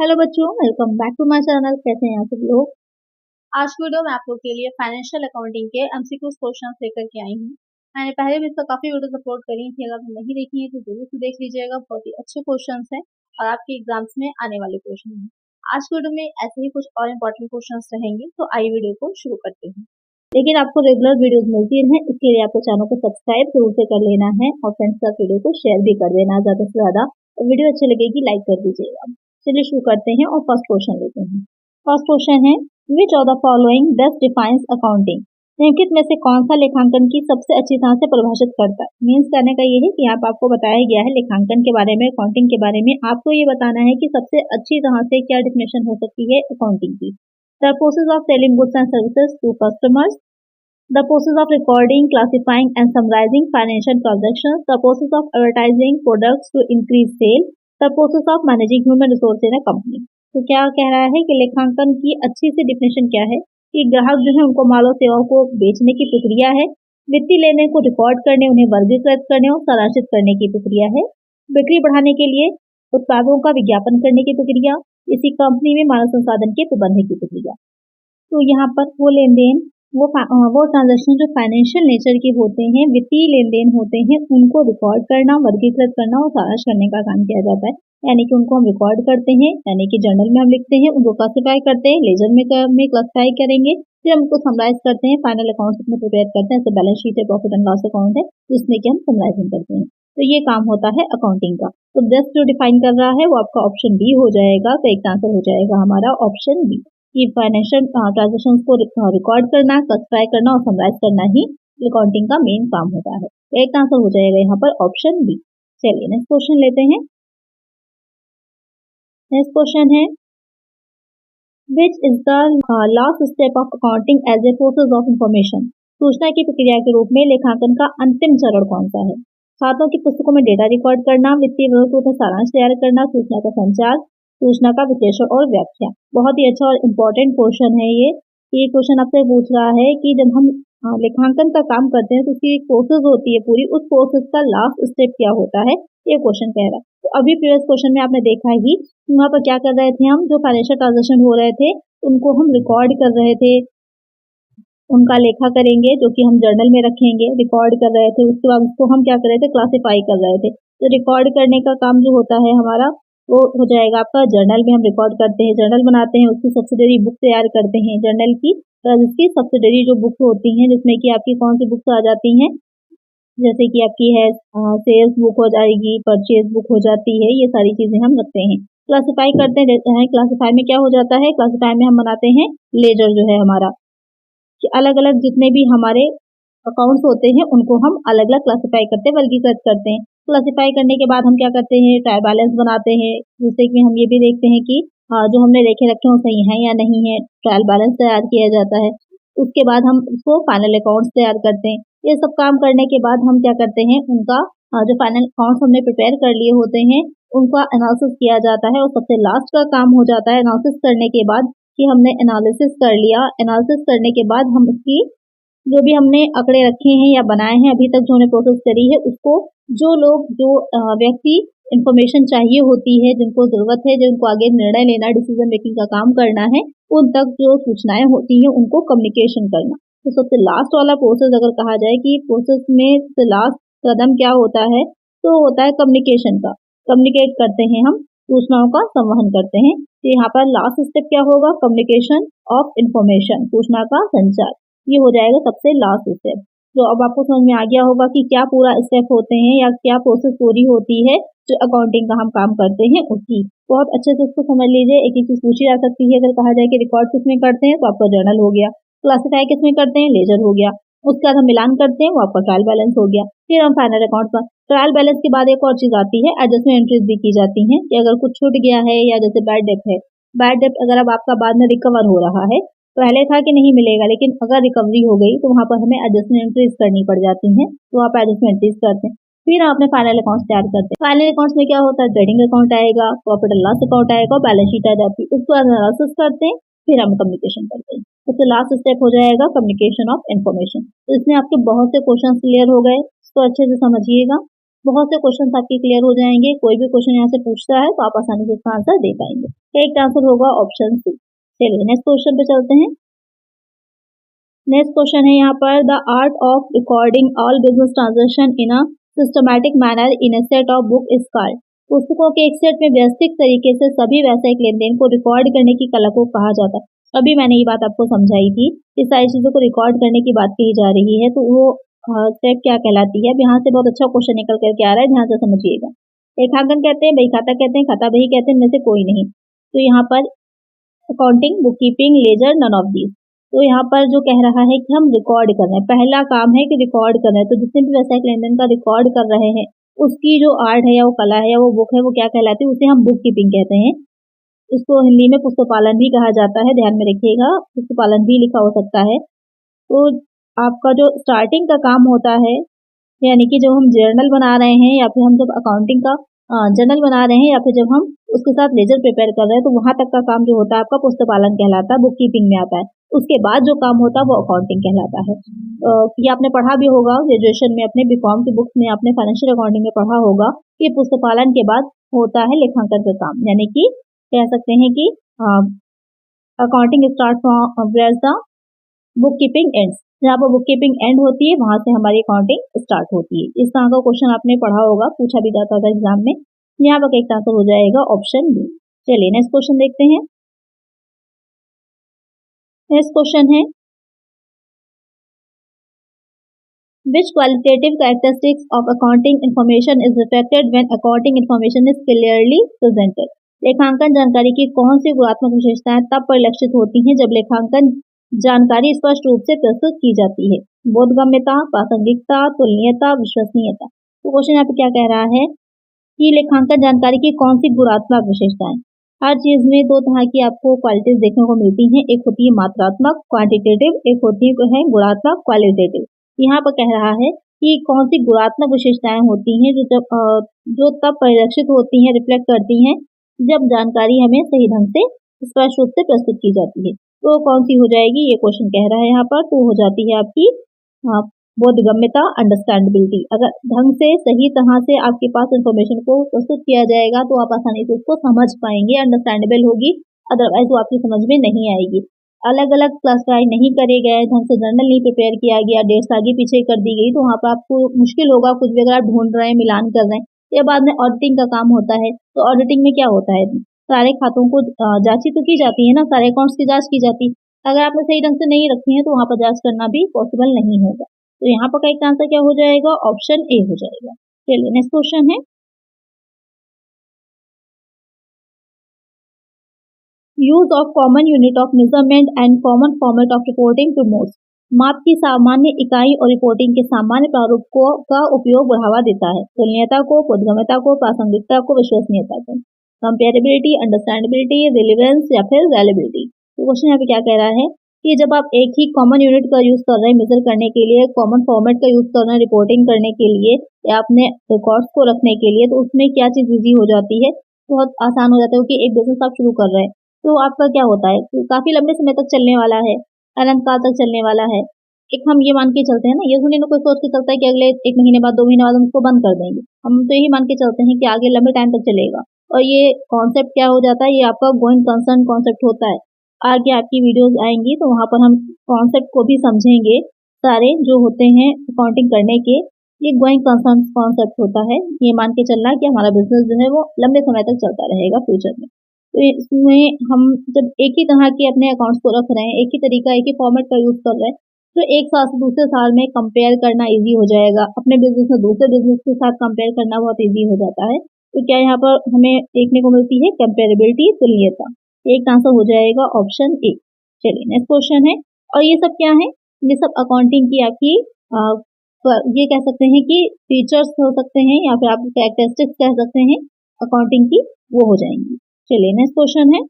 Hello बच्चों, welcome back to my channel. कैसे हैं आप सब लोग। आज की वीडियो में आप लोग के लिए फाइनेंशियल अकाउंटिंग के एमसीक्यूज क्वेश्चंस लेकर के आई हूँ। मैंने पहले भी इसका काफी वीडियोस अपलोड करी थी, अगर आपने नहीं देखी है तो जरूर से देख लीजिएगा। बहुत ही अच्छे क्वेश्चंस हैं और आपके एग्जाम्स में आने वाले क्वेश्चन हैं। आज की वीडियो में ऐसे ही कुछ और इम्पोर्टेंट क्वेश्चंस रहेंगे, तो आइए वीडियो को शुरू करते हैं। लेकिन आपको रेगुलर वीडियोस मिलती हैं, इसके लिए आपको चैनल को सब्सक्राइब जरूर से कर लेना है और फ्रेंड्स का वीडियो को शेयर भी कर देना ज्यादा से ज्यादा। और वीडियो अच्छी लगेगी लाइक कर दीजिएगा। चलिए शुरू करते हैं और फर्स्ट क्वेश्चन लेते हैं। फर्स्ट क्वेश्चन है, which of the following best defines accounting. निम्नलिखित में से कौन सा लेखांकन की सबसे अच्छी तरह से परिभाषित करता है। मीन्स करने का ये है कि यहाँ पर आपको बताया गया है लेखांकन के बारे में, अकाउंटिंग के बारे में। आपको ये बताना है कि सबसे अच्छी तरह से क्या डिफिनेशन हो सकती है अकाउंटिंग की। The process of selling goods and services to customers, the process of recording, classifying and summarizing financial transactions, the process of advertising products to increase sale, the process of managing human resources in a company। तो क्या कह रहा है कि लेखांकन की अच्छी सी definition क्या है कि ग्राहक जो है उनको माल और सेवाओं को बेचने की प्रक्रिया है, वित्तीय लेने को रिकॉर्ड करने, उन्हें वर्गीकृत करने और सारांशित करने की प्रक्रिया है, बिक्री बढ़ाने के लिए उत्पादों का विज्ञापन करने की प्रक्रिया, इसी कंपनी में मानव संसाधन के प्रबंधन की प्रक्रिया। तो यहाँ पर वो लेन देन वो ट्रांजैक्शन जो फाइनेंशियल नेचर के होते हैं, वित्तीय लेन देन होते हैं, उनको रिकॉर्ड करना, वर्गीकृत करना और सारांश करने का काम किया जाता है। यानी कि उनको हम रिकॉर्ड करते हैं, यानी कि जर्नल में हम लिखते हैं, उनको क्लासिफाई करते हैं, लेजर में क्लासिफाई करेंगे, फिर हम उनको समराइज करते हैं, फाइनल अकाउंट्स में प्रिपेयर करते हैं। जैसे बैलेंस शीट है, प्रॉफिट एंड लॉस अकाउंट है, जिसमें कि हम समराइजिंग करते हैं। तो ये काम होता है अकाउंटिंग का। तो बेस्ट जो डिफाइन कर रहा है वो आपका ऑप्शन बी हो जाएगा। तो एक आंसर हो जाएगा हमारा ऑप्शन बी कि फाइनेंशियल ट्रांजेक्शन को रिकॉर्ड करना, क्लासिफाई करना और समराइज करना ही अकाउंटिंग का मेन काम होता है। एक आंसर हो जाएगा यहाँ पर ऑप्शन बी। चलिए नेक्स्ट क्वेश्चन लेते हैं। नेक्स्ट क्वेश्चन है, which is the last step of accounting as a process of information. सूचना की प्रक्रिया के रूप में लेखांकन का अंतिम चरण कौन सा है। खातों की पुस्तकों में डेटा रिकॉर्ड करना, वित्तीय विवरणों का सारांश तैयार करना, सूचना का संचार, सूचना का विश्लेषण और व्याख्या। बहुत ही अच्छा और इम्पोर्टेंट क्वेश्चन है ये क्वेश्चन आपसे पूछ रहा है कि जब हम लेखांकन का काम करते हैं तो उसकी एक प्रोसेस होती है पूरी, उस प्रोसेस का लास्ट स्टेप क्या होता है, ये क्वेश्चन कह रहा है। तो अभी प्रीवियस क्वेश्चन में आपने देखा ही, वहाँ पर क्या कर रहे थे हम, जो फाइनेंशियल ट्रांजेक्शन हो रहे थे उनको हम रिकॉर्ड कर रहे थे, उनका लेखा करेंगे जो कि हम जर्नल में रखेंगे, रिकॉर्ड कर रहे थे। उसके बाद उसको हम क्या कर रहे थे, क्लासिफाई कर रहे थे। तो रिकॉर्ड करने का काम जो होता है हमारा वो हो जाएगा आपका जर्नल में हम रिकॉर्ड करते हैं, जर्नल बनाते हैं, उसकी सब्सिडरी बुक तैयार करते हैं जर्नल की। जिसकी सब्सिडरी जो बुक होती हैं, जिसमें कि आपकी कौन सी बुक्स आ जाती हैं, जैसे कि आपकी है सेल्स बुक हो जाएगी, परचेज बुक हो जाती है, ये सारी चीजें हम रखते हैं। क्लासिफाई करते हैं, क्लासिफाई में क्या हो जाता है, क्लासिफाई में हम बनाते हैं लेजर जो है हमारा, कि अलग अलग जितने भी हमारे अकाउंट्स होते हैं उनको हम अलग अलग क्लासिफाई करते हैं, वर्गीकृत करते हैं। क्लासिफाई करने के बाद हम क्या करते हैं, ट्रायल बैलेंस बनाते हैं, जिससे कि हम ये भी देखते हैं कि जो हमने लेखे रखे हैं सही है या नहीं है। ट्रायल बैलेंस तैयार किया जाता है। उसके बाद हम उसको फाइनल अकाउंट्स तैयार करते हैं। ये सब काम करने के बाद हम क्या करते हैं, उनका जो फाइनल अकाउंट्स हमने प्रिपेयर कर लिए होते हैं उनका एनालिसिस किया जाता है। और सबसे लास्ट का काम हो जाता है एनालिसिस करने के बाद कि हमने एनालिसिस कर लिया। एनालिसिस करने के बाद हम उसकी जो भी हमने आंकड़े रखे हैं या बनाए हैं अभी तक जो हमने प्रोसेस करी है, उसको जो व्यक्ति इंफॉर्मेशन चाहिए होती है, जिनको जरूरत है, जिनको आगे निर्णय लेना, डिसीजन मेकिंग का काम करना है, उन तक जो सूचनाएं होती हैं उनको कम्युनिकेशन करना। तो सबसे लास्ट वाला प्रोसेस अगर कहा जाए कि प्रोसेस में सबसे लास्ट कदम क्या होता है, तो होता है कम्युनिकेशन का। कम्युनिकेट करते हैं हम, सूचनाओं का संवहन करते हैं। तो यहाँ पर लास्ट स्टेप क्या होगा, कम्युनिकेशन ऑफ इंफॉर्मेशन, सूचना का संचार। ये हो जाएगा सबसे लास्ट स्टेप। तो अब आपको समझ में आ गया होगा कि क्या पूरा स्टेप होते हैं या क्या प्रोसेस पूरी होती है जो अकाउंटिंग का हम काम करते हैं उसकी। बहुत अच्छे से इसको समझ लीजिए। एक ही चीज पूछी जा सकती है, अगर कहा जाए कि रिकॉर्ड किसमें करते हैं तो आपका जर्नल हो गया, क्लासिफाई किसमें करते हैं, लेजर हो गया, उसके बाद हम मिलान करते हैं, वो आपका ट्रायल बैलेंस हो गया, फिर हम फाइनल अकाउंट पर। ट्रायल बैलेंस के बाद एक और चीज आती है, एडजस्टमेंट एंट्रीज भी की जाती हैं कि अगर कुछ छूट गया है या जैसे बैड डेट है, बैड डेट अगर अब आपका बाद में रिकवर हो रहा है, पहले था कि नहीं मिलेगा लेकिन अगर रिकवरी हो गई तो वहां पर हमें एडजस्टमेंट एंट्रीज करनी पड़ जाती हैं। तो आप एडजस्टमेंट एंट्रीज करते हैं, फिर हम अपने फाइनल अकाउंट्स तैयार करते हैं। फाइनल अकाउंट्स में क्या होता है, ट्रेडिंग अकाउंट आएगा, प्रॉफिट एंड लॉस अकाउंट आएगा, बैलेंस शीट आ जाती है। उसको एनालिसिस करते हैं, फिर हम कम्युनिकेशन करते हैं। सबसे लास्ट स्टेप हो जाएगा कम्युनिकेशन ऑफ इन्फॉर्मेशन। तो इसमें आपके बहुत से क्वेश्चन क्लियर हो गए, इसको अच्छे से समझिएगा। बहुत से क्वेश्चन आपके क्लियर हो जाएंगे। कोई भी क्वेश्चन यहाँ से पूछता है तो आप आसानी से इसका आंसर दे पाएंगे। करेक्ट आंसर होगा ऑप्शन सी। चलिए नेक्स्ट क्वेश्चन पे चलते हैं। नेक्स्ट क्वेश्चन है यहाँ पर, the art of recording all business transaction in a systematic manner in a set of book is called. पुस्तकों के एक सेट में व्यवस्थित तरीके से सभी व्यावसायिक लेन देन को रिकॉर्ड करने की कला को कहा जाता है। अभी मैंने ये बात आपको समझाई थी, इस सारी चीजों को रिकॉर्ड करने की बात कही जा रही है, तो वो स्टेप क्या कहलाती है। अब यहाँ से बहुत अच्छा क्वेश्चन निकल करके आ रहा है, ध्यान से समझिएगा। रेखांकन कहते हैं, बही खाता कहते हैं, खाता बही कहते हैं, इनमें से कोई नहीं। तो यहाँ पर accounting, book keeping, ledger, none of these. तो यहाँ पर जो कह रहा है कि हम रिकॉर्ड कर रहे हैं, पहला काम है कि रिकॉर्ड कर रहे हैं। तो जितने भी व्यावसायिक लेन देन का रिकॉर्ड कर रहे हैं, उसकी जो आर्ट है या वो कला है या वो बुक है, वो क्या कहलाती है, उसे हम बुक कीपिंग कहते हैं। इसको हिंदी में पुस्तकालन भी कहा जाता है, ध्यान में रखिएगा, पुस्तकालन भी लिखा हो सकता है। तो आपका जो स्टार्टिंग का काम होता है, यानी कि जब हम जर्नल बना रहे हैं या फिर हम जब अकाउंटिंग का जर्नल बना रहे हैं या फिर जब हम उसके साथ लेजर प्रिपेयर कर रहे हैं, तो वहां तक का काम जो होता है आपका पुस्तकालन कहलाता है, बुक कीपिंग में आता है। उसके बाद जो काम होता है वो अकाउंटिंग कहलाता है। ये आपने पढ़ा भी होगा ग्रेजुएशन में, अपने बीकॉम की बुक्स में आपने फाइनेंशियल अकाउंटिंग में पढ़ा होगा कि पुस्तकालन के बाद होता है लेखांकन का काम, यानी कि कह सकते हैं कि accounting start from where the book keeping ends. जहाँ पर बुक कीपिंग एंड होती है वहां से हमारी अकाउंटिंग स्टार्ट होती है। इस तरह का क्वेश्चन आपने पढ़ा होगा, पूछा भी जाता था एग्जाम में। यहाँ पर एक आंसर हो जाएगा ऑप्शन बी। चलिए नेक्स्ट क्वेश्चन देखते हैं। नेक्स्ट क्वेश्चन है, which qualitative characteristics of accounting information is reflected when accounting information is clearly presented। लेखांकन जानकारी की कौन सी गुणात्मक विशेषताएं तब परिलक्षित होती हैं जब लेखांकन जानकारी स्पष्ट रूप से प्रस्तुत की जाती है। बोधगम्यता, प्रासंगिकता, तुलनीयता, विश्वसनीयता। तो क्वेश्चन यहाँ पे क्या कह रहा है कि लेखांकन जानकारी की कौन सी गुणात्मक विशेषताएं। हर चीज में दो तरह की आपको क्वालिटीज देखने को मिलती हैं, एक होती है मात्रात्मक क्वांटिटेटिव, एक होती है गुणात्मक क्वालिटेटिव। यहाँ पर कह रहा है कि कौन सी गुणात्मक विशेषताएं होती हैं जो तब परिलक्षित होती हैं, रिफ्लेक्ट करती हैं जब जानकारी हमें सही ढंग से स्पष्ट रूप से प्रस्तुत की जाती है। तो कौन सी हो जाएगी, ये क्वेश्चन कह रहा है यहाँ पर। तो हो जाती है आपकी बोधगम्यता, अंडरस्टैंडेबिलिटी। अगर ढंग से सही तरह से आपके पास इंफॉर्मेशन को प्रस्तुत किया जाएगा तो आप आसानी से उसको समझ पाएंगे, अंडरस्टैंडेबल होगी। अदरवाइज वो आपकी समझ में नहीं आएगी। अलग अलग क्लासिफाई नहीं करे गए, ढंग से जर्नल नहीं प्रिपेयर किया गया, डेट्स आगे पीछे कर दी गई, तो वहाँ पर आपको मुश्किल होगा। कुछ भी अगर आप ढूंढ रहे हैं, मिलान कर रहे हैं, ये बाद में ऑडिटिंग का काम होता है। तो ऑडिटिंग में क्या होता है, सारे खातों को जांची तो की जाती है ना, सारे अकाउंट्स की जांच की जाती है। अगर आपने सही ढंग से नहीं रखी है तो वहां पर जांच करना भी पॉसिबल नहीं होगा। तो यहाँ पर करेक्ट आंसर क्या हो जाएगा, ऑप्शन ए हो जाएगा। चलिए नेक्स्ट क्वेश्चन है, use of common unit of measurement and common format of reporting promotes. माप की सामान्य इकाई और रिपोर्टिंग के सामान्य प्रारूप का उपयोग बढ़ावा देता है। तुलनीयता को, बोधगम्यता को, प्रासंगिकता को, विश्वसनीयता को। कंपेरेबिलिटी, अंडरस्टैंडेबिलिटी, रिलेवेंस या फिर रेलेबिलिटी। तो क्वेश्चन यहाँ पे क्या कह रहा है कि जब आप एक ही कॉमन यूनिट का यूज कर रहे हैं मेजर करने के लिए, कॉमन फॉर्मेट का यूज कर रहे हैं रिपोर्टिंग करने के लिए या अपने रिकॉर्ड्स को रखने के लिए, तो उसमें क्या चीज इजी हो जाती है, बहुत आसान हो जाता है। क्योंकि एक बिजनेस आप शुरू कर रहे हैं तो आपका क्या होता है, तो काफी लंबे समय तक चलने वाला है, अनंत काल तक चलने वाला है। एक हम ये मान के चलते हैं ना, ये थोड़ी ना कोई सोच के चलता है कि अगले 1 महीने बाद 2 महीने बाद हम उसको बंद कर देंगे। हम तो यही मान के चलते हैं कि आगे लंबे टाइम तक चलेगा। और ये कॉन्सेप्ट क्या हो जाता है, ये आपका गोइंग कंसर्न कॉन्सेप्ट होता है। आगे आपकी वीडियोस आएंगी तो वहां पर हम कॉन्सेप्ट को भी समझेंगे, सारे जो होते हैं अकाउंटिंग करने के। ये गोइंग कंसर्न कॉन्सेप्ट होता है, ये मान के चलना कि हमारा बिजनेस जो है वो लंबे समय तक चलता रहेगा फ्यूचर में। तो इसमें हम जब एक ही तरह के अपने अकाउंट्स को रख रहे हैं, एक ही तरीका, एक ही फॉर्मेट का यूज कर रहे हैं, तो एक साल से दूसरे साल में कंपेयर करना इजी हो जाएगा। अपने बिजनेस में दूसरे बिजनेस के साथ कंपेयर करना बहुत इजी हो जाता है। तो क्या यहाँ पर हमें देखने को मिलती है कंपेरेबिलिटी, तुल्यता। एक आंसर हो जाएगा ऑप्शन ए। चलिए नेक्स्ट क्वेश्चन है, और ये सब क्या है, ये सब अकाउंटिंग की आपकी ये कह सकते हैं कि फीचर्स हो सकते हैं या फिर आप कैरेक्टरिस्टिक्स कह सकते हैं अकाउंटिंग की, वो हो जाएंगी। चलिए नेक्स्ट क्वेश्चन है,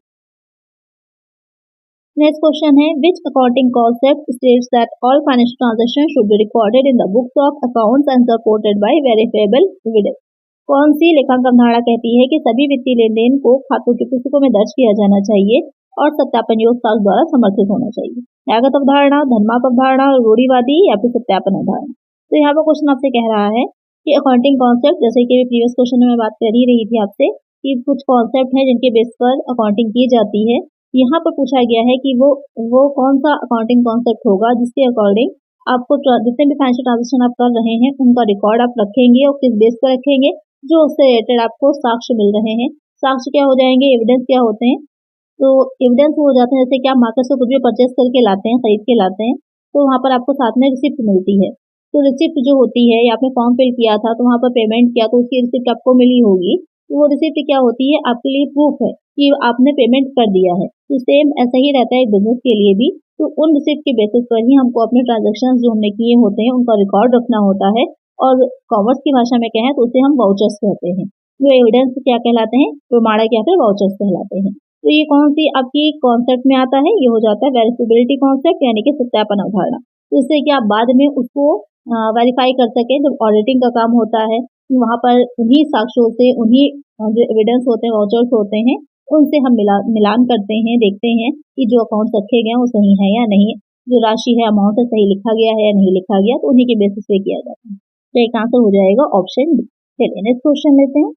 which accounting concept states that all financial transactions should be recorded in the books of accounts and supported by verifiable evidence। कौन सी लेखांकन धारणा कहती है कि सभी वित्तीय लेन देन को खातों की पुस्तकों में दर्ज किया जाना चाहिए और सत्यापन योग्य साक्ष्य द्वारा समर्थित होना चाहिए। लागत अवधारणा, धनमाप अवधारणा, रूढ़िवादी या फिर सत्यापन अवधारणा। तो यहाँ पर क्वेश्चन आपसे कह रहा है ये अकाउंटिंग कॉन्सेप्ट, जैसे कि प्रीवियस क्वेश्चन में मैं बात कर ही रही थी आपसे कि कुछ कॉन्सेप्ट हैं जिनके बेस पर अकाउंटिंग की जाती है। यहाँ पर पूछा गया है कि वो कौन सा अकाउंटिंग कॉन्सेप्ट होगा जिसके अकॉर्डिंग आपको जितने भी फाइनेंशियल ट्रांजेक्शन आप कर रहे हैं उनका रिकॉर्ड आप रखेंगे और किस बेस पर रखेंगे, जो उससे रिलेटेड आपको साक्ष्य मिल रहे हैं। साक्ष्य क्या हो जाएंगे, एविडेंस क्या होते हैं। तो एविडेंस हो जाते हैं जैसे कि आप मार्केट से कुछ भी परचेस करके लाते हैं, खरीद के लाते हैं, तो वहाँ पर आपको साथ में रिसिप्ट मिलती है। तो रिसिप्ट जो होती है, या आपने फॉर्म फिल किया था तो वहाँ पर पेमेंट किया तो उसकी रिसिप्ट आपको मिली होगी। तो वो रिसिप्ट क्या होती है, आपके लिए प्रूफ है कि आपने पेमेंट कर दिया है। तो सेम ऐसा ही रहता है बिजनेस के लिए भी। तो उन रिसिप्ट के बेसिस पर ही हमको अपने ट्रांजेक्शन जो हमने किए होते हैं उनका रिकॉर्ड रखना होता है। और कॉमर्स की भाषा में कहें तो उसे हम वाउचर्स कहते हैं। जो एविडेंस क्या कहलाते हैं, प्रमाणक या फिर वाउचर्स कहलाते हैं। तो ये कौन सी आपकी कॉन्सेप्ट में आता है, ये हो जाता है वेरिफिएबिलिटी कॉन्सेप्ट, यानी कि सत्यापन अवधारणा। तो इससे कि आप बाद में उसको वेरीफाई कर सकें। जब ऑडिटिंग का काम होता है वहाँ पर उन्हीं साक्ष्यों से, उन्हीं जो एविडेंस होते हैं, वाउचर्स होते हैं, उनसे हम मिलान करते हैं, देखते हैं कि जो अकाउंट रखे गए हैं वो सही है या नहीं, जो राशि है अमाउंट है सही लिखा गया है या नहीं लिखा गया, तो उन्हीं के बेसिस पे किया जाता है। तो एक आंसर हो जाएगा ऑप्शन डी। चलिए नेक्स्ट क्वेश्चन लेते हैं।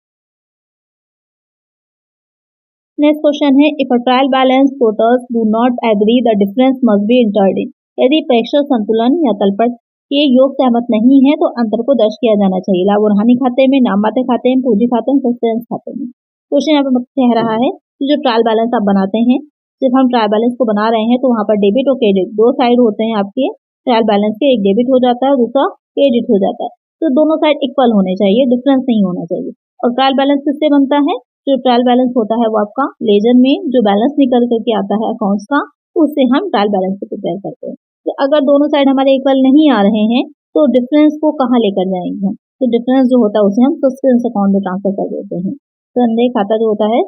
नेक्स्ट क्वेश्चन है, if a trial balance totals do not agree the difference must be entered in. यदि प्रेक्षक संतुलन या तलपट के योग सहमत नहीं है तो अंतर को दर्ज किया जाना चाहिए। लाभ और हानि खाते में, नाममात्र खाते में, पूंजी खाते में, सस्टेंस खाते में। क्वेश्चन यहाँ पर कह रहा है कि जो ट्रायल बैलेंस आप बनाते हैं, जब हम ट्रायल बैलेंस को बना रहे हैं तो वहाँ पर डेबिट और क्रेडिट दो साइड होते हैं आपके ट्रायल बैलेंस के। एक डेबिट हो जाता है, दूसरा क्रेडिट हो जाता है। तो दोनों साइड इक्वल होने चाहिए, डिफरेंस नहीं होना चाहिए। और ट्रायल बैलेंस किससे बनता है, जो ट्रायल बैलेंस होता है वो आपका लेजर में जो बैलेंस निकल करके आता है अकाउंट्स का, उससे हम ट्रायल बैलेंस को प्रिपेयर करते हैं। तो अगर दोनों साइड हमारे इक्वल नहीं आ रहे हैं तो डिफरेंस को कहाँ लेकर जाएंगे हम, तो डिफरेंस जो होता है उसे हम सस्टेंस अकाउंट में ट्रांसफर कर देते हैं। संदेह खाता जो होता है,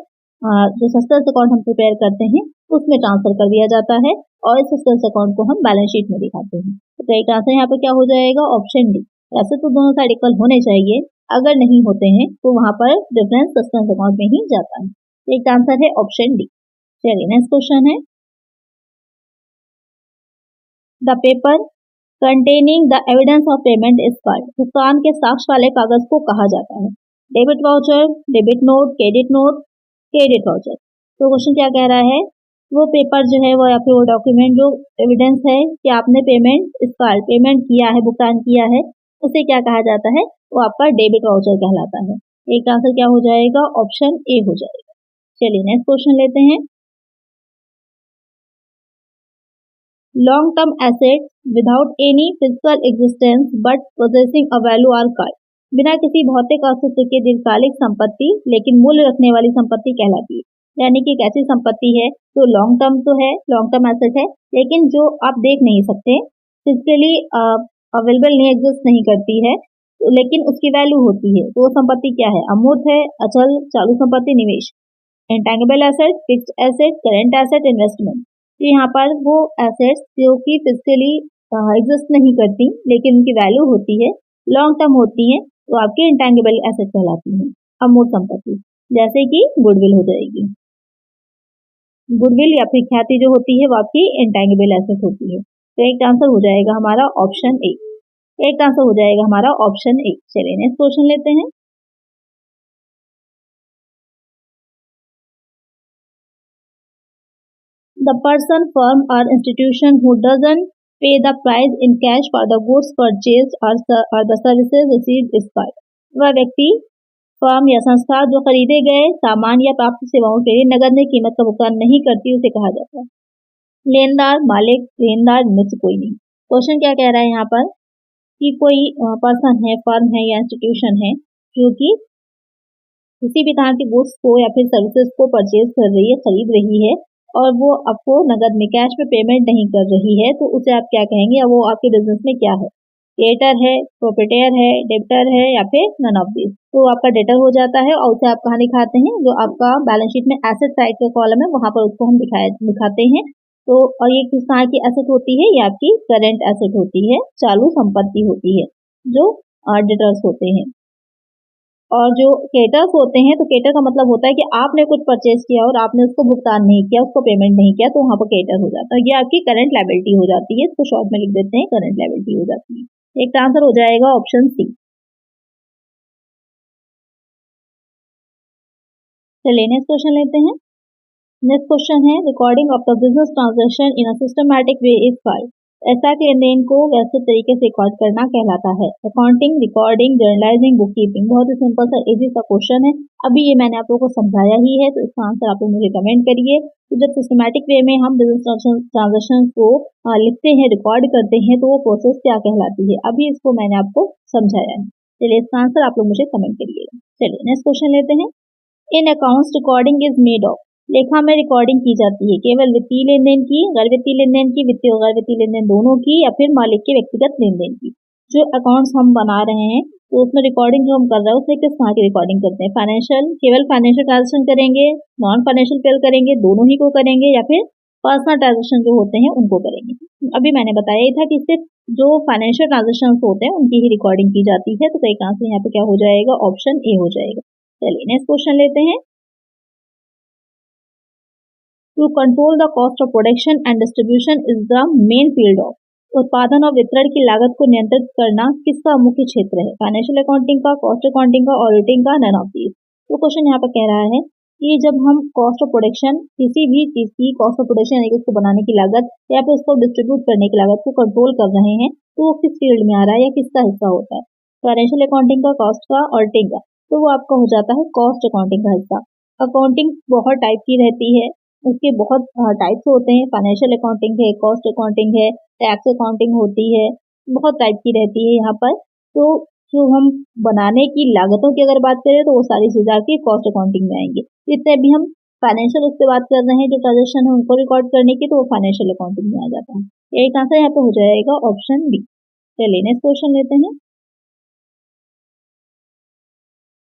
जो सस्टेंस अकाउंट हम प्रिपेयर करते हैं उसमें ट्रांसफर कर दिया जाता है और इस सस्टेंस अकाउंट को हम बैलेंस शीट में दिखाते हैं। तो एक आंसर यहाँ पर क्या हो जाएगा, ऑप्शन डी। ऐसे तो दोनों साइड इक्वल होने चाहिए, अगर नहीं होते हैं तो वहां पर डिफरेंस सस्टेंस अकाउंट में ही जाता है। एक आंसर है ऑप्शन डी। चलिए नेक्स्ट क्वेश्चन है, the paper containing the evidence of payment is called. भुगतान के साक्ष्य वाले कागज को कहा जाता है। Debit voucher, debit note, credit voucher. तो क्वेश्चन क्या कह रहा है, वो पेपर जो है वो या फिर वो डॉक्यूमेंट जो एविडेंस है कि आपने पेमेंट किया है, भुगतान किया है, उसे क्या कहा जाता है, वो आपका डेबिट वाउचर कहलाता है। एक आंसर क्या हो जाएगा, ऑप्शन ए हो जाएगा। चलिए नेक्स्ट क्वेश्चन लेते हैं, long term assets without any physical existence but possessing a value are called. बिना किसी भौतिक अस्तित्व के दीर्घकालिक संपत्ति लेकिन मूल्य रखने वाली संपत्ति कहलाती है। यानी कि एक ऐसी संपत्ति है तो लॉन्ग टर्म तो है, लॉन्ग टर्म एसेट है, लेकिन जो आप देख नहीं सकते, फिजिकली अवेलेबल नहीं, एग्जिस्ट नहीं करती है, लेकिन उसकी वैल्यू होती है। तो वो संपत्ति क्या है, अमूर्त है, अचल, चालू संपत्ति, निवेश। Intangible asset, fixed asset, current asset, investment. तो यहाँ पर वो एसेट्स जो कि फिजिकली एग्जिस्ट नहीं करती लेकिन उनकी वैल्यू होती है, लॉन्ग टर्म होती है, तो आपकी इंटेंगिबल एसेट कहलाती है, अमूर्त संपत्ति। जैसे कि गुडविल हो जाएगी, गुडविल या फिर ख्याति जो होती है वो आपकी इंटेंगिबल एसेट होती है। तो एक आंसर हो जाएगा हमारा ऑप्शन ए। एक आंसर हो जाएगा हमारा ऑप्शन ए। चलिए नेक्स्ट क्वेश्चन लेते हैं, the person, firm or institution who doesn't pay the price in cash for the goods purchased or the services received is called। वह व्यक्ति, फर्म या संस्था जो खरीदे गए सामान या प्राप्त सेवाओं के लिए नगद में कीमत का भुगतान नहीं करती, उसे कहा जाता है। लेनदार, मालिक, लेनदार, इनमें से कोई नहीं। क्वेश्चन क्या कह रहा है यहाँ पर कि कोई पर्सन है, फर्म है या इंस्टीट्यूशन है जो कि किसी भी तरह के गुड्स को या फिर सर्विसेज को परचेज कर रही है, खरीद रही है, और वो आपको नगद में कैश में पेमेंट नहीं कर रही है, तो उसे आप क्या कहेंगे, वो आपके बिजनेस में क्या है, क्रिएटर है, प्रोप्राइटर है, डेबिटर है या फिर नन ऑफ दिस। तो आपका डेटर हो जाता है और उसे आप कहाँ दिखाते हैं, जो आपका बैलेंस शीट में एसेट साइड का कॉलम है वहां पर उसको हम दिखाते हैं। तो और ये किस तरह की एसेट होती है, ये आपकी करंट एसेट होती है, चालू संपत्ति होती है, जो डेटर्स होते हैं। और जो क्रेडिटर्स होते हैं, तो क्रेडिटर का मतलब होता है कि आपने कुछ परचेज किया और आपने उसको भुगतान नहीं किया, उसको पेमेंट नहीं किया, तो वहां पर क्रेडिटर हो जाता है। ये आपकी करंट लायबिलिटी हो जाती है, इसको शॉर्ट में लिख देते हैं, करंट लायबिलिटी हो जाती है। एक आंसर हो जाएगा ऑप्शन सी। चलिए नेक्स्ट क्वेश्चन लेते हैं। नेक्स्ट क्वेश्चन है recording of the business transaction in a systematic way is file. ऐसा कि लेन देन को व्यवस्थित तरीके से रिकॉर्ड करना कहलाता है। Accounting, recording, journalising, book keeping. बहुत ही सिंपल सा इजी सा क्वेश्चन है। अभी ये मैंने आप लोगों को समझाया ही है, तो इसका आंसर आप लोग मुझे कमेंट करिए। तो जब सिस्टमैटिक वे में हम बिजनेस ट्रांजेक्शन को लिखते हैं, रिकॉर्ड करते हैं, तो वो प्रोसेस क्या कहलाती है, अभी इसको मैंने आपको समझाया है। चलिए इसका आंसर आप लोग मुझे कमेंट करिएगा। चलिए नेक्स्ट क्वेश्चन लेते हैं। In accounts recording is made of. लेखा में रिकॉर्डिंग की जाती है केवल वित्तीय लेन देन की, गैर वित्तीय लेन देन की, वित्तीय और गैर वित्तीय लेन देन दोनों की, या फिर मालिक के व्यक्तिगत लेन देन की। जो अकाउंट्स हम बना रहे हैं तो उसमें रिकॉर्डिंग जो हम कर रहे हैं उसमें किस तरह की रिकॉर्डिंग करते हैं? फाइनेंशियल, केवल फाइनेंशियल ट्रांजेक्शन करेंगे, नॉन फाइनेंशियल केवल करेंगे, दोनों ही को करेंगे, या फिर पर्सनल ट्रांजेक्शन जो होते हैं उनको करेंगे? अभी मैंने बताया ही था कि सिर्फ जो फाइनेंशियल ट्रांजेक्शन होते हैं उनकी ही रिकॉर्डिंग की जाती है। तो कई आंसर यहाँ पे क्या हो जाएगा? ऑप्शन ए हो जाएगा। चलिए नेक्स्ट क्वेश्चन लेते हैं। To control the cost of production and distribution is the main field of. उत्पादन और वितरण की लागत को नियंत्रित करना किसका मुख्य क्षेत्र है? फाइनेंशियल अकाउंटिंग का, कॉस्ट अकाउंटिंग का, ऑडिटिंग का, नन ऑफ दीज। तो क्वेश्चन यहाँ पर कह रहा है कि जब हम कॉस्ट ऑफ प्रोडक्शन, किसी भी चीज की कॉस्ट ऑफ प्रोडक्शन यानी कि उसको बनाने की लागत या फिर उसको डिस्ट्रीब्यूट करने की लागत को कंट्रोल कर रहे हैं, तो वो किस फील्ड में आ रहा है या किसका हिस्सा होता है? फाइनेंशियल अकाउंटिंग का, कॉस्ट का, ऑडिटिंग का। तो वो आपका हो जाता है कॉस्ट अकाउंटिंग का हिस्सा। अकाउंटिंग बहुत टाइप की रहती है, उसके बहुत टाइप्स होते हैं। फाइनेंशियल अकाउंटिंग है, कॉस्ट अकाउंटिंग है, टैक्स अकाउंटिंग होती है, बहुत टाइप की रहती है यहाँ पर। तो जो हम बनाने की लागतों की अगर बात करें तो वो सारी चीजें आपकी कॉस्ट अकाउंटिंग में आएंगी। जितने भी हम फाइनेंशियल उससे बात कर रहे हैं, जो ट्रांजेक्शन है उनको रिकॉर्ड करने की, तो वो फाइनेंशियल अकाउंटिंग में आ जाता है। एक आंसर यहाँ पे हो जाएगा ऑप्शन बी। चलिए नेक्स्ट क्वेश्चन लेते हैं।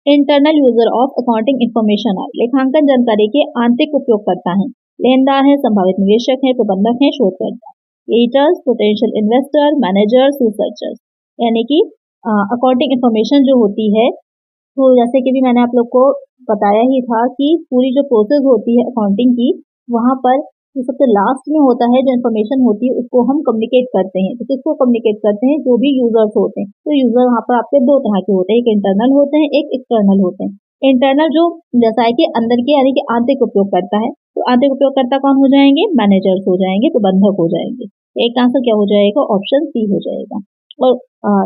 Internal user of accounting information are. लेखांकन जानकारी के आंतरिक उपयोगकर्ता हैं। लेनदार है, संभावित निवेशक है, प्रबंधक है, शोधकर्ता। Editors, potential investor, managers, researchers. यानी कि अकाउंटिंग इंफॉर्मेशन जो होती है, तो जैसे कि भी मैंने आप लोग को बताया ही था कि पूरी जो प्रोसेस होती है अकाउंटिंग की, वहां पर जो सबसे लास्ट में होता है, जो इन्फॉर्मेशन होती है उसको हम कम्युनिकेट करते हैं। तो किसको कम्युनिकेट करते हैं? जो भी यूजर्स होते हैं। तो यूजर वहाँ पर आपके दो तरह के होते हैं, एक इंटरनल होते हैं, एक एक्सटर्नल होते हैं। इंटरनल जो जैसा है कि अंदर के यानी कि आंतरिक उपयोगकर्ता है, तो आंतरिक उपयोगकर्ता कौन हो जाएंगे? मैनेजर्स हो जाएंगे, प्रबंधक हो जाएंगे। एक आंसर क्या हो जाएगा? ऑप्शन सी हो जाएगा। और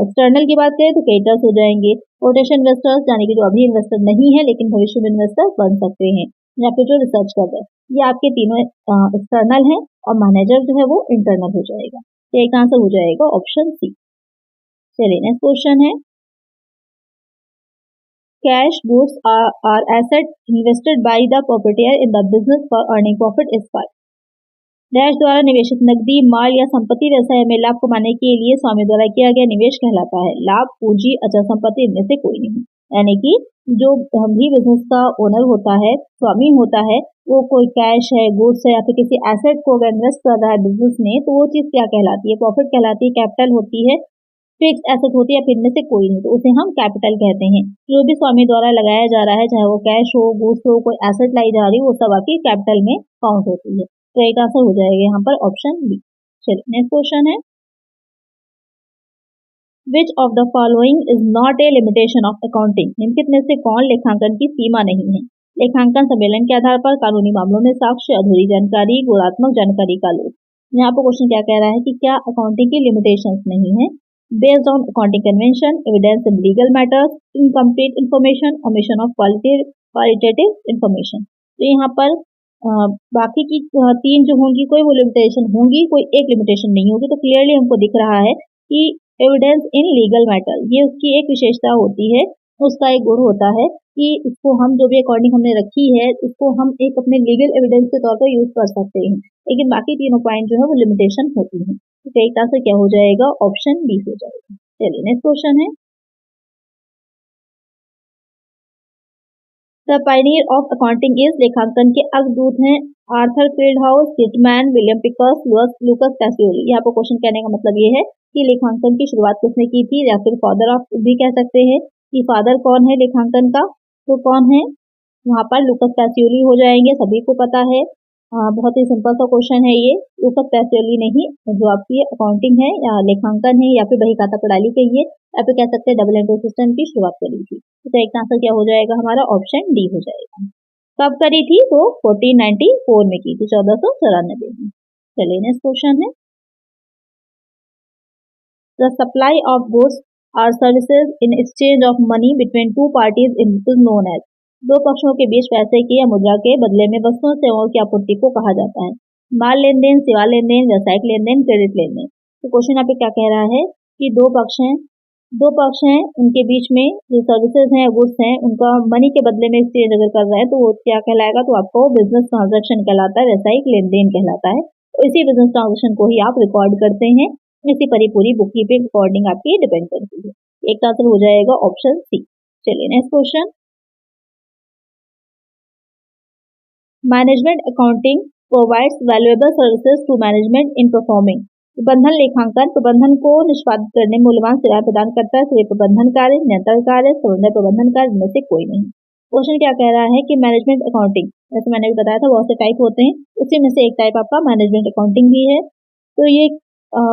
एक्सटर्नल की बात करें तो क्रेडिटर्स हो जाएंगे, पोटेंशियल इन्वेस्टर्स यानी कि जो अभी इन्वेस्टर नहीं है लेकिन भविष्य में इन्वेस्टर बन सकते हैं, या फिर जो रिसर्च कर रहे हैं। ये आपके तीनों एक्सटर्नल हैं, और मैनेजर जो है वो इंटरनल हो जाएगा। तो एक आंसर हो जाएगा ऑप्शन सी। चलिए नेक्स्ट क्वेश्चन है। Cash goods are asset invested by the proprietor in the business for earning profit is five. Dash द्वारा निवेशित नकदी, माल या संपत्ति व्यवसाय में लाभ कमाने के लिए स्वामी द्वारा किया गया निवेश कहलाता है। लाभ, पूंजी, अचल संपत्ति इनमें से कोई नहीं। यानी कि जो भी बिजनेस का ओनर होता है, स्वामी होता है, वो कोई कैश है, गुड्स है, या फिर किसी एसेट को अगर इन्वेस्ट कर रहा है बिजनेस में, तो वो चीज क्या कहलाती है? प्रॉफिट कहलाती है, कैपिटल होती है, फिक्स एसेट होती है, फिर इनमें से कोई नहीं, तो उसे हम कैपिटल कहते हैं। जो भी स्वामी द्वारा लगाया जा रहा है, चाहे वो कैश हो, गुड्स हो, कोई एसेट लाई जा रही है, वो सब आपकी कैपिटल में काउंट होती है। तो एक आंसर हो जाएगा यहाँ पर ऑप्शन बी। चलिए नेक्स्ट क्वेश्चन है। Which of the following is not a limitation of accounting. निम्नलिखित में से कौन लेखांकन की सीमा नहीं है? लेखांकन सम्मेलन के आधार पर कानूनी मामलों में साक्ष्य, अधूरी जानकारी, गुणात्मक जानकारी का लोप। यहाँ पर क्वेश्चन क्या कह रहा है कि क्या अकाउंटिंग की लिमिटेशंस नहीं है? Based on accounting convention, evidence in legal matters, incomplete information, omission of qualitative information. तो यहाँ पर बाकी की तीन जो होंगी, कोई वो लिमिटेशन होंगी, कोई एक लिमिटेशन नहीं होगी। तो क्लियरली हमको दिख रहा है कि एविडेंस इन लीगल मैटर, ये उसकी एक विशेषता होती है, उसका एक गुण होता है कि इसको हम जो भी अकॉर्डिंग हमने रखी है, इसको हम एक अपने लीगल एविडेंस के तौर पर यूज कर सकते हैं। लेकिन बाकी तीनों पॉइंट जो है वो लिमिटेशन होती है। तो एक तरह से क्या हो जाएगा? ऑप्शन बी हो जाएगा। चलिए नेक्स्ट क्वेश्चन है। The Pioneer of accounting is. लेखांकन के अग्रदूत हैं आर्थर फील्डहाउस, किटमैन, विलियम पिकर्स, लुकस कैसियोली। यहाँ पर क्वेश्चन कहने का मतलब ये है कि लेखांकन की शुरुआत किसने की थी, या फिर फादर ऑफ भी कह सकते हैं कि फादर कौन है लेखांकन का, तो कौन है वहाँ पर? लुकस कैसियोली हो जाएंगे, सभी को पता है। बहुत ही सिंपल सा क्वेश्चन है ये। लुकस कैसियोली नहीं, जो आपकी अकाउंटिंग है या लेखांकन है या फिर बही खाता प्रणाली कहिए, या फिर कह सकते हैं डबल एंट्री सिस्टम की शुरुआत करी थी। तो एक आंसर क्या हो जाएगा हमारा? ऑप्शन डी हो जाएगा। कब करी थी? तो 1494 में की थी, 1494 में। चलिए नेक्स्ट क्वेश्चन है, द सप्लाई ऑफ गुड्स और services in exchange of money between two parties is known as. दो पक्षों के बीच पैसे की या मुद्रा के बदले में वस्तुओं सेवाओं की आपूर्ति को कहा जाता है। माल लेन देन, सेवा लेन देन, व्यावसायिक लेन देन, क्रेडिट लेन देन। तो क्वेश्चन यहाँ पे क्या कह रहा है कि दो पक्ष हैं, उनके बीच में जो सर्विसेज हैं, गुड्स हैं, उनका मनी के बदले में एक्सचेंज अगर कर रहा है तो वो क्या कहलाएगा? तो आपको बिजनेस ट्रांजेक्शन कहलाता है, व्यावसायिक लेन देन कहलाता है। तो इसी बिजनेस ट्रांजेक्शन को ही आप रिकॉर्ड करते हैं, इसी पर ही पूरी बुक कीपिंग अकॉर्डिंग आपकी डिपेंड करती है। एक आंसर हो जाएगा ऑप्शन सी। चलिए next question, management accounting provides valuable services to management in performing. प्रबंधन लेखांकन प्रबंधन को निष्पादित करने में मूल्यवान सेवाएं प्रदान करता है। सभी प्रबंधन कार्य, नियंत्रण कार्य, समन्वय प्रबंधन कार्य इनमें से कोई नहीं। क्वेश्चन क्या कह रहा है कि मैनेजमेंट अकाउंटिंग, जैसे मैंने भी बताया था बहुत से टाइप होते हैं, उसी में से एक टाइप आपका मैनेजमेंट अकाउंटिंग भी है। तो ये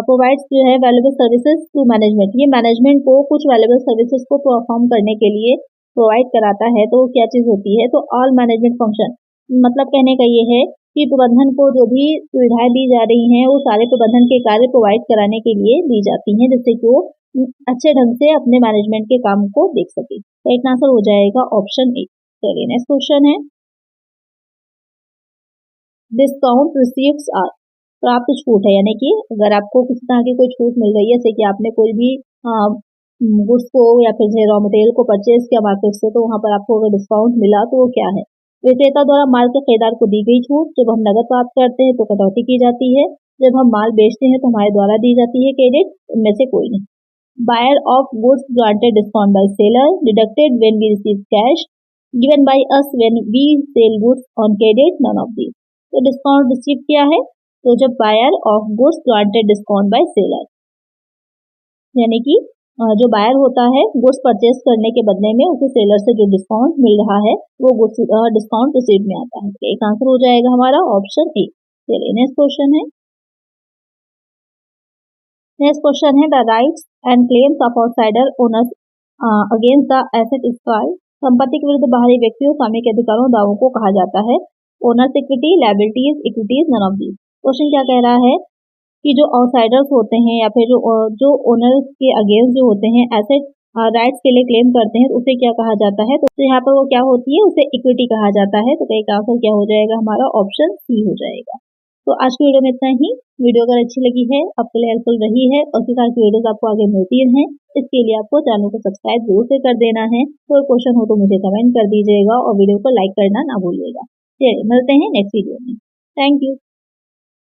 प्रोवाइड्स जो है वैल्यूएबल सर्विसेज टू मैनेजमेंट, ये मैनेजमेंट को कुछ वैल्यूएबल सर्विसेज को परफॉर्म करने के लिए प्रोवाइड कराता है। तो क्या चीज होती है? तो ऑल मैनेजमेंट फंक्शन, मतलब कहने का ये है कि प्रबंधन को जो भी सुविधाएं दी जा रही हैं वो सारे प्रबंधन के कार्य प्रोवाइड कराने के लिए दी जाती हैं, जिससे कि वो अच्छे ढंग से अपने मैनेजमेंट के काम को देख सके। तो एक आंसर हो जाएगा ऑप्शन ए। चलिए नेक्स्ट क्वेश्चन है, डिस्काउंट रिसीव्स आर, प्राप्त छूट है, यानी कि अगर आपको किसी तरह की कोई छूट मिल रही है, जैसे कि आपने कोई भी गुड्स को या फिर रॉ मटेरियल को परचेज किया मार्केट से, तो वहां पर आपको अगर डिस्काउंट मिला तो वो क्या है? विक्रेता द्वारा माल के खरीदार को दी गई छूट। जब हम नकद प्राप्त करते हैं तो कटौती की जाती है। जब हम माल बेचते हैं तो हमारे द्वारा दी जाती है क्रेडिट। इनमें से कोई नहीं। Buyer of goods granted discount by seller, deducted when we receive cash, given by us when we sell goods on credit, none of these. तो डिस्काउंट रिसीव किया है तो जब buyer of goods granted discount by seller, यानी कि जो buyer होता है गुड्स परचेज करने के बदले में उसे सेलर से जो डिस्काउंट मिल रहा है वो गुड्स डिस्काउंट रिसीव में आता है। एक आंसर हो जाएगा हमारा ऑप्शन ए। चलिए नेक्स्ट क्वेश्चन है, the rights and claims of outsider owners against the asset is called. संपत्ति के विरुद्ध बाहरी व्यक्तियों सामयिक अधिकारों दावों को कहा जाता है owners equity, liabilities, equities, none of these. Question क्या कह रहा है कि जो आउटसाइडर्स होते हैं या फिर जो ओनर्स के अगेंस्ट जो होते हैं एसेट राइट्स के लिए क्लेम करते हैं, तो उसे क्या कहा जाता है? तो यहाँ पर वो क्या होती है? उसे इक्विटी कहा जाता है। तो एक आंसर क्या हो जाएगा हमारा? ऑप्शन सी हो जाएगा। तो आज की वीडियो में इतना ही। वीडियो अगर अच्छी लगी है, आपके लिए हेल्पफुल रही है और इसी तरह की वीडियोस आपको आगे मिलती हैं, इसके लिए आपको चैनल को सब्सक्राइब जरूर से कर देना है। कोई क्वेश्चन हो तो मुझे कमेंट कर दीजिएगा और वीडियो को लाइक करना ना भूलिएगा। चलिए मिलते हैं नेक्स्ट वीडियो में। Thank you.